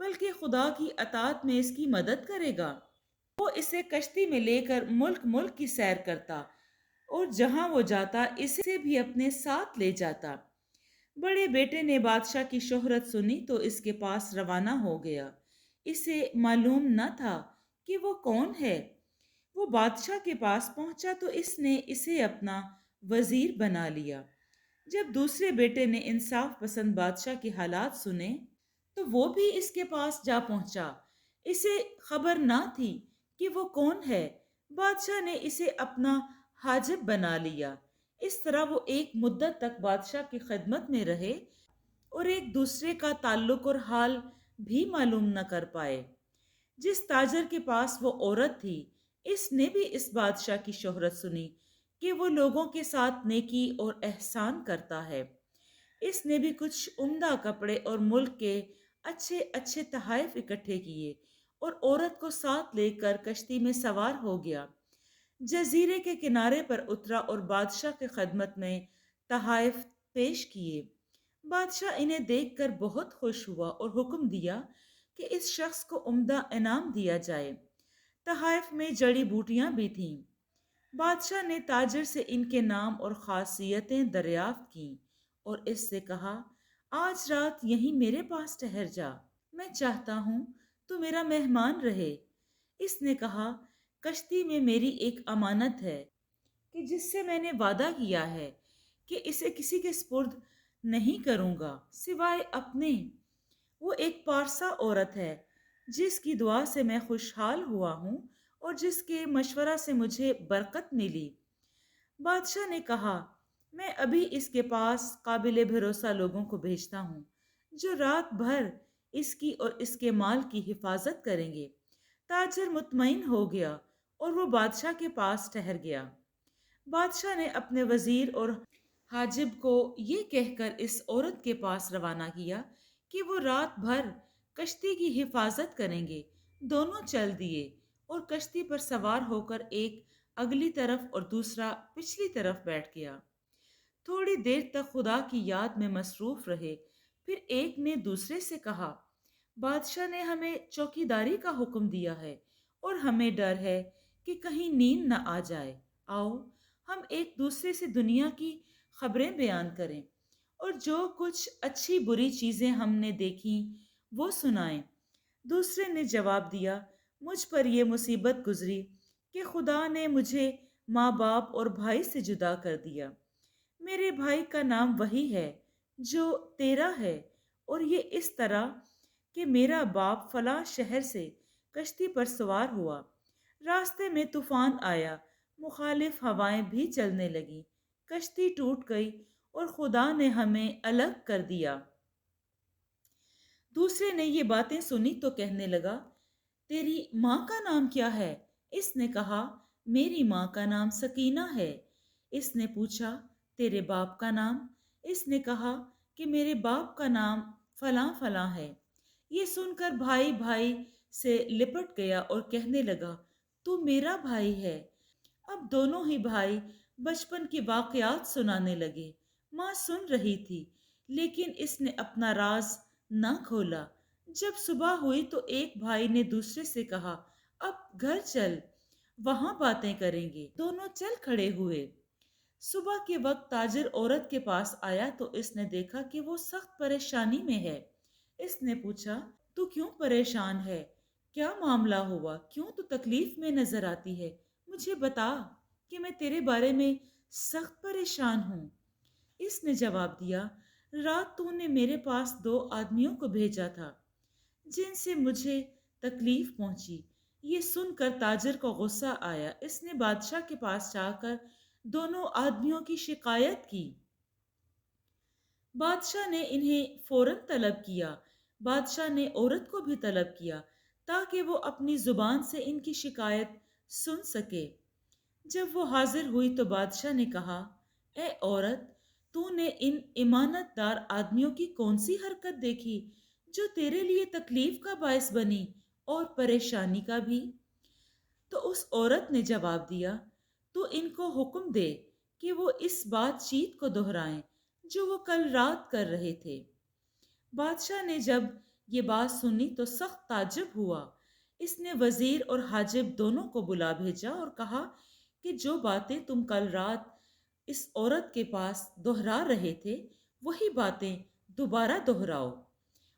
بلکہ خدا کی اطاعت میں اس کی مدد کرے گا۔ وہ اسے کشتی میں لے کر ملک ملک کی سیر کرتا اور جہاں وہ جاتا اسے بھی اپنے ساتھ لے جاتا۔ بڑے بیٹے نے بادشاہ کی شہرت سنی تو اس کے پاس روانہ ہو گیا۔ اسے معلوم نہ تھا کہ وہ کون ہے۔ وہ بادشاہ کے پاس پہنچا تو اس نے اسے اپنا وزیر بنا لیا۔ جب دوسرے بیٹے نے انصاف پسند بادشاہ کے حالات سنے تو وہ بھی اس کے پاس جا پہنچا۔ اسے خبر نہ تھی کہ وہ کون ہے۔ بادشاہ نے اسے اپنا حاجب بنا لیا۔ اس طرح وہ ایک مدت تک بادشاہ کی خدمت میں رہے اور ایک دوسرے کا تعلق اور حال بھی معلوم نہ کر پائے۔ جس تاجر کے پاس وہ عورت تھی اس نے بھی اس بادشاہ کی شہرت سنی کہ وہ لوگوں کے ساتھ نیکی اور احسان کرتا ہے۔ اس نے بھی کچھ عمدہ کپڑے اور ملک کے اچھے اچھے تحائف اکٹھے کیے اور عورت کو ساتھ لے کر کشتی میں سوار ہو گیا۔ جزیرے کے کنارے پر اترا اور بادشاہ کی خدمت میں تحائف پیش کیے۔ بادشاہ انہیں دیکھ کر بہت خوش ہوا اور حکم دیا کہ اس شخص کو عمدہ انعام دیا جائے۔ تحائف میں جڑی بوٹیاں بھی تھیں۔ بادشاہ نے تاجر سے ان کے نام اور خاصیتیں دریافت کیں اور اس سے کہا، آج رات یہیں میرے پاس ٹھہر جا، میں چاہتا ہوں تو میرا مہمان رہے۔ اس نے کہا، کشتی میں میری ایک امانت ہے کہ جس سے میں نے وعدہ کیا ہے کہ اسے کسی کے سپرد نہیں کروں گا سوائے اپنے۔ وہ ایک پارسا عورت ہے جس کی دعا سے میں خوشحال ہوا ہوں اور جس کے مشورہ سے مجھے برکت ملی۔ بادشاہ نے کہا، میں ابھی اس کے پاس قابل بھروسہ لوگوں کو بھیجتا ہوں جو رات بھر اس کی اور اس کے مال کی حفاظت کریں گے۔ تاجر مطمئن ہو گیا اور وہ بادشاہ کے پاس ٹھہر گیا۔ بادشاہ نے اپنے وزیر اور حاجب کو یہ کہہ کر اس عورت کے پاس روانہ کیا کہ وہ رات بھر کشتی کی حفاظت کریں گے۔ دونوں چل دیے اور کشتی پر سوار ہو کر ایک اگلی طرف اور دوسرا پچھلی طرف بیٹھ گیا۔ تھوڑی دیر تک خدا کی یاد میں مصروف رہے، پھر ایک نے دوسرے سے کہا، بادشاہ نے ہمیں چوکیداری کا حکم دیا ہے اور ہمیں ڈر ہے کہ کہیں نیند نہ آ جائے۔ آؤ ہم ایک دوسرے سے دنیا کی خبریں بیان کریں اور جو کچھ اچھی بری چیزیں ہم نے دیکھیں وہ سنائیں۔ دوسرے نے جواب دیا، مجھ پر یہ مصیبت گزری کہ خدا نے مجھے ماں باپ اور بھائی سے جدا کر دیا۔ میرے بھائی کا نام وہی ہے جو تیرا ہے، اور یہ اس طرح کہ میرا باپ فلاں شہر سے کشتی پر سوار ہوا۔ راستے میں طوفان آیا، مخالف ہوائیں بھی چلنے لگیں، کشتی ٹوٹ گئی اور خدا نے ہمیں الگ کر دیا۔ دوسرے نے یہ باتیں سنی تو کہنے لگا، تیری ماں کا نام کیا ہے؟ اس نے کہا، میری ماں کا نام سکینہ ہے۔ اس نے پوچھا، تیرے باپ کا نام؟ اس نے کہا کہ میرے باپ کا نام فلاں فلاں ہے۔ یہ سن کر بھائی بھائی سے لپٹ گیا اور کہنے لگا، تو میرا بھائی ہے۔ اب دونوں ہی بھائی بچپن کے واقعات سنانے لگے۔ ماں سن رہی تھی لیکن اس نے اپنا راز نہ کھولا۔ جب صبح ہوئی تو ایک بھائی نے دوسرے سے کہا، اب گھر چل، وہاں باتیں کریں گے۔ دونوں چل کھڑے ہوئے۔ صبح کے وقت تاجر عورت کے پاس آیا تو اس نے دیکھا کہ وہ سخت پریشانی میں ہے۔ اس نے پوچھا، تو کیوں پریشان ہے؟ کیا معاملہ ہوا؟ کیوں تو تکلیف میں نظر آتی ہے؟ مجھے بتا کہ میں تیرے بارے میں سخت پریشان ہوں۔ اس نے جواب دیا، رات تو نے میرے پاس 2 آدمیوں کو بھیجا تھا جن سے مجھے تکلیف پہنچی۔ یہ سن کر تاجر کو غصہ آیا۔ اس نے بادشاہ کے پاس جا کر دونوں آدمیوں کی شکایت کی۔ بادشاہ نے انہیں فوراً طلب کیا۔ بادشاہ نے عورت کو بھی طلب کیا تاکہ وہ اپنی زبان سے ان کی شکایت سن سکے۔ جب وہ حاضر ہوئی تو بادشاہ نے کہا، اے عورت، تو نے ان امانت دار آدمیوں کی کون سی حرکت دیکھی جو تیرے لیے تکلیف کا باعث بنی اور پریشانی کا بھی؟ تو اس عورت نے جواب دیا، تو ان کو حکم دے کہ وہ اس بات چیت کو دہرائیں جو وہ کل رات کر رہے تھے۔ بادشاہ نے جب یہ بات سنی تو سخت تعجب ہوا۔ اس نے وزیر اور حاجب دونوں کو بلا بھیجا اور کہا کہ جو باتیں تم کل رات اس عورت کے پاس دہرا رہے تھے وہی باتیں دوبارہ دہراؤ۔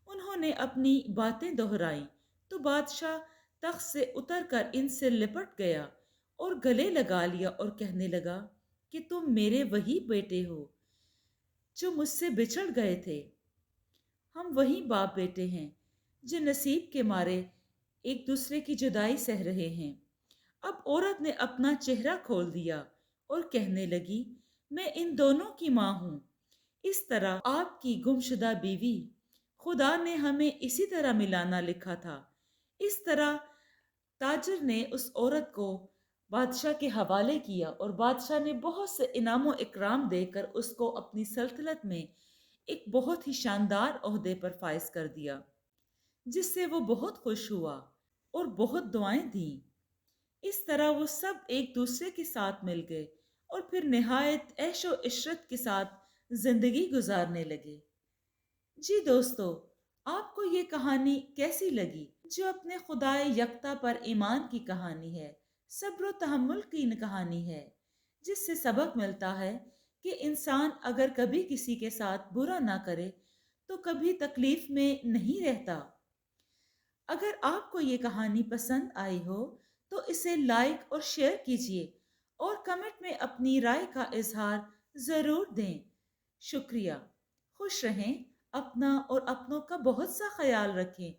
انہوں نے اپنی باتیں دہرائیں تو بادشاہ تخت سے اتر کر ان سے لپٹ گیا اور گلے لگا لیا اور کہنے لگا کہ تم میرے وہی بیٹے ہو جو مجھ سے بچڑ گئے تھے۔ ہم وہی باپ بیٹے ہیں جو نصیب کے مارے ایک دوسرے کی جدائی سہ رہے ہیں۔ اب عورت نے اپنا چہرہ کھول دیا اور کہنے لگی، میں ان دونوں کی ماں ہوں۔ اس طرح آپ کی گمشدہ بیوی، خدا نے ہمیں اسی طرح ملانا لکھا تھا۔ اس طرح تاجر نے اس عورت کو بادشاہ کے حوالے کیا اور بادشاہ نے بہت سے انعام و اکرام دے کر اس کو اپنی سلطنت میں ایک بہت ہی شاندار عہدے پر فائز کر دیا، جس سے وہ بہت خوش ہوا اور بہت دعائیں دیں۔ اس طرح وہ سب ایک دوسرے کے ساتھ مل گئے اور پھر نہایت عیش و عشرت کے ساتھ زندگی گزارنے لگے۔ جی دوستو، آپ کو یہ کہانی کیسی لگی؟ جو اپنے خدائے یکتا پر ایمان کی کہانی ہے، صبر و تحمل کی کہانی ہے، جس سے سبق ملتا ہے کہ انسان اگر کبھی کسی کے ساتھ برا نہ کرے تو کبھی تکلیف میں نہیں رہتا۔ اگر آپ کو یہ کہانی پسند آئی ہو تو اسے لائک اور شیئر کیجیے اور کمنٹ میں اپنی رائے کا اظہار ضرور دیں۔ شکریہ۔ خوش رہیں، اپنا اور اپنوں کا بہت سا خیال رکھیں